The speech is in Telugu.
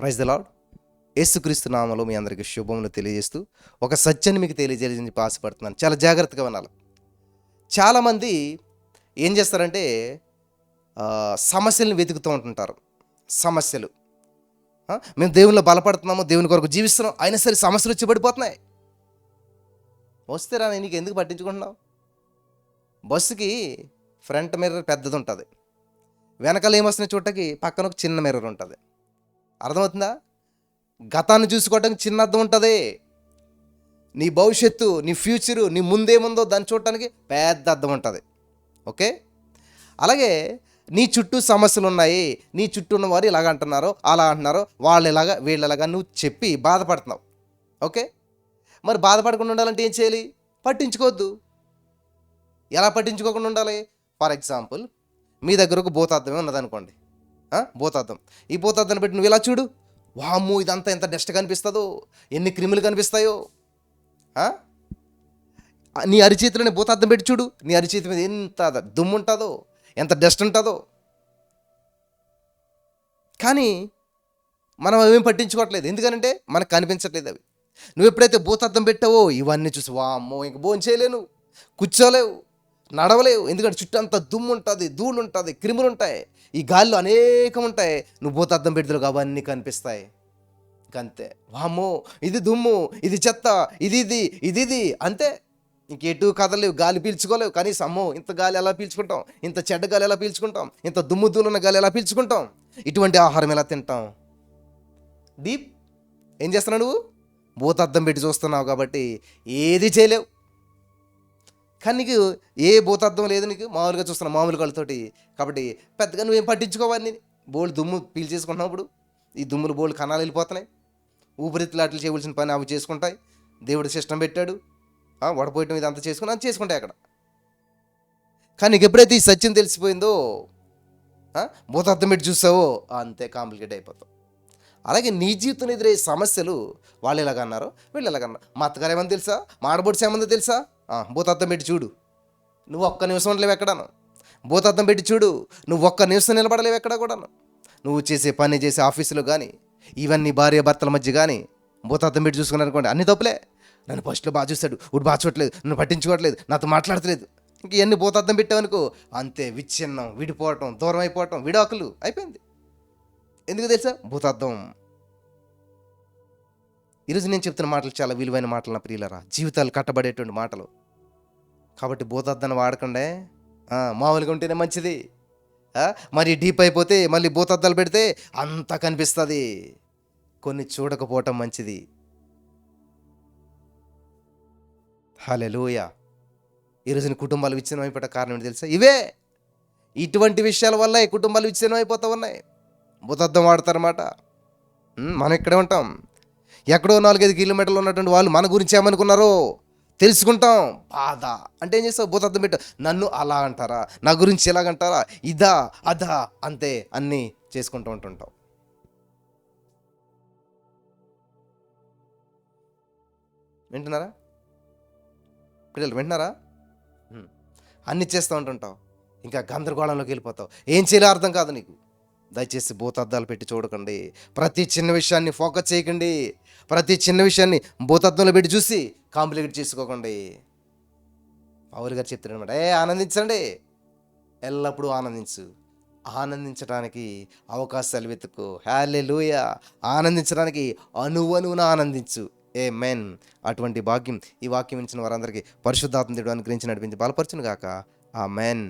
Praise the lord. యేసుక్రీస్తు నామములో మీ అందరికీ శుభములు తెలియజేస్తూ ఒక సత్యాన్ని మీకు తెలియజేయాలని చెప్పి ఆశపడుతున్నాను. చాలా జాగ్రత్తగా వినాలి. చాలామంది ఏం చేస్తారంటే సమస్యలను వెతుకుతూ ఉంటుంటారు. సమస్యలు మేము దేవునిలో బలపడుతున్నాము, దేవుని కొరకు జీవిస్తున్నాం, అయినా సరే సమస్యలు వచ్చి పడిపోతున్నాయి. వస్తే రా, నీకు ఎందుకు పట్టించుకుంటున్నావు? బస్సుకి ఫ్రంట్ మిర్రర్ పెద్దది ఉంటుంది, వెనకాల ఏమొస్తున్నాయి చూడటానికి పక్కన ఒక చిన్న మిర్రర్ ఉంటుంది. అర్థమవుతుందా? గతాన్ని చూసుకోవడానికి చిన్న అర్థం ఉంటుంది, నీ భవిష్యత్తు, నీ ఫ్యూచరు, నీ ముందేముందో దాన్ని చూడటానికి పెద్ద అర్థం ఉంటుంది. ఓకే, అలాగే నీ చుట్టూ సమస్యలు ఉన్నాయి, నీ చుట్టూ ఉన్న వారు ఇలాగ అంటున్నారో అలా అంటున్నారో, వాళ్ళు ఇలాగా వీళ్ళలాగా నువ్వు చెప్పి బాధపడుతున్నావు. ఓకే, మరి బాధపడకుండా ఉండాలంటే ఏం చేయాలి? పట్టించుకోవద్దు. ఎలా పట్టించుకోకుండా ఉండాలి? ఫర్ ఎగ్జాంపుల్, మీ దగ్గర ఒక భూతార్థమే ఉన్నదనుకోండి. భూతార్థం, ఈ భూతార్థాన్ని పెట్టి నువ్వు ఇలా చూడు, వామ్మో ఇదంతా ఎంత డస్ట్ కనిపిస్తుందో, ఎన్ని క్రిములు కనిపిస్తాయో. నీ అరిచేతిలోనే భూతార్థం పెట్టి చూడు, నీ అరిచేతి మీద ఎంత దుమ్ము ఉంటుందో, ఎంత డస్ట్ ఉంటుందో. కానీ మనం అవేం పట్టించుకోవట్లేదు, ఎందుకనంటే మనకు కనిపించట్లేదు అవి. నువ్వు ఎప్పుడైతే భూతార్థం పెట్టావో ఇవన్నీ చూసి వామ్మో ఇంక భోజనం చేయలేను, కూర్చోలేవు, నడవలేవు. ఎందుకంటే చుట్టూ అంతా దుమ్ము ఉంటుంది, ధూళి ఉంటుంది, క్రిములు ఉంటాయి, ఈ గాలిలో అనేకం ఉంటాయి. నువ్వు భూతార్థం పెడతావు అవన్నీ కనిపిస్తాయి. అంతే, వామ్మో ఇది దుమ్ము, ఇది చెత్త, ఇది అంతే. ఇంకెటు కదలేవు, గాలి పీల్చుకోలేవు. కనీసం అమ్మో ఇంత గాలి ఎలా పీల్చుకుంటాం, ఇంత చెడ్డ గాలి ఎలా పీల్చుకుంటాం, ఇంత దుమ్ము ధూళున్న గాలి ఎలా పీల్చుకుంటాం, ఇటువంటి ఆహారం ఎలా తింటాం? డీప్ ఏం చేస్తున్నావు? నువ్వు భూతార్థం పెట్టి చూస్తున్నావు కాబట్టి ఏది చేయలేవు. కానీ నీకు ఏ భూతార్థం లేదు, నీకు మామూలుగా చూస్తున్నావు, మామూలు కళ్ళతోటి. కాబట్టి పెద్దగా నువ్వేం పట్టించుకోవాలి. బోల్డ్ దుమ్ము పీల్ చేసుకుంటున్నప్పుడు ఈ దుమ్ములు బోల్డ్ కణాలు వెళ్ళిపోతున్నాయి. ఊపిరితిత్తులాట్లు చేయవలసిన పని అవి చేసుకుంటాయి. దేవుడు సిస్టమ్ పెట్టాడు, వడపోయటం ఇదంతా చేసుకుని అది చేసుకుంటాయి అక్కడ. కానీ నీకు ఎప్పుడైతే ఈ సత్యం తెలిసిపోయిందో, భూతార్థం పెట్టి చూసావో, అంతే కాంప్లికేట్ అయిపోతావు. అలాగే నీ జీవితం ఎదురయ్యే సమస్యలు వాళ్ళు ఎలాగన్నారో వీళ్ళు ఎలాగన్నారు. మా అత్తగారు ఏమని తెలుసా, మా ఆడబొడిసి ఏమందో తెలుసా, భూతార్థం పెట్టి చూడు, నువ్వు ఒక్క నిమిషం ఉండలేవు ఎక్కడాను. భూతార్థం పెట్టి చూడు, నువ్వు ఒక్క నిమిషం నిలబడలేవు ఎక్కడ కూడాను. నువ్వు చేసే పని చేసే ఆఫీసులో కానీ, ఈవెన్ నీ భార్య భర్తల మధ్య కానీ భూతార్థం పెట్టి చూసుకున్నారు అనుకోండి, అన్ని తప్పులే. నన్ను ఫస్ట్లో బాగా చూస్తాడు, ఇప్పుడు బాగా చూడట్లేదు, నన్ను పట్టించుకోవట్లేదు, నాతో మాట్లాడట్లేదు. ఇంక ఇవన్నీ భూతార్థం పెట్టావనుకో, అంతే విచ్ఛిన్నం, విడిపోవటం, దూరం అయిపోవటం, విడాకులు అయిపోయింది. ఎందుకు తెలుసా? భూతార్థం. ఈరోజు నేను చెప్తున్న మాటలు చాలా విలువైన మాటలు నా ప్రియులరా, జీవితాలు కట్టబడేటువంటి మాటలు. కాబట్టి భూతార్థాన్ని వాడకండే, మామూలుగా ఉంటేనే మంచిది. మరి డీప్ అయిపోతే మళ్ళీ భూతార్థాలు పెడితే అంతా కనిపిస్తుంది. కొన్ని చూడకపోవటం మంచిది. హల్లెలూయా. ఈరోజు కుటుంబాలు విచ్ఛిన్నం అయిపోవడం కారణం ఏంటి తెలుసా? ఇవే, ఇటువంటి విషయాల వల్ల ఈ కుటుంబాలు విచ్ఛిన్నం అయిపోతూ ఉన్నాయి. భూతార్థం వాడతారన్నమాట. మనం ఇక్కడే ఉంటాం, ఎక్కడో 4-5 కిలోమీటర్లు ఉన్నటువంటి వాళ్ళు మన గురించి ఏమనుకున్నారో తెలుసుకుంటాం. బాధ అంటే ఏం చేస్తావు? భూతార్థం పెట్టు, నన్ను అలా అంటారా, నా గురించి ఎలాగంటారా, ఇదా అదా, అంతే అన్నీ చేసుకుంటూ ఉంటుంటాం. వింటున్నారా పిల్లలు? వింటున్నారా? అన్నీ చేస్తూ ఉంటుంటావు, ఇంకా గందరగోళంలోకి వెళ్ళిపోతావు. ఏం చేయాలో అర్థం కాదు నీకు. దయచేసి భూతార్థాలు పెట్టి చూడకండి. ప్రతి చిన్న విషయాన్ని ఫోకస్ చేయకండి. ప్రతి చిన్న విషయాన్ని భూతార్థంలో పెట్టి చూసి కాంప్లికేట్ చేసుకోకండి. పౌలు గారు చెప్తారు అనమాట, ఆనందించండి, ఎల్లప్పుడూ ఆనందించు. ఆనందించడానికి అవకాశాలు వెతుకు. హల్లెలూయా. ఆనందించడానికి అణువణువున ఆనందించు. ఆమేన్. అటువంటి భాగ్యం ఈ వాక్యం ఇచ్చిన వారందరికీ పరిశుద్ధాత్మ దేవుడు అనుగ్రహించి నడిపించి బలపరచును గాక. ఆమేన్.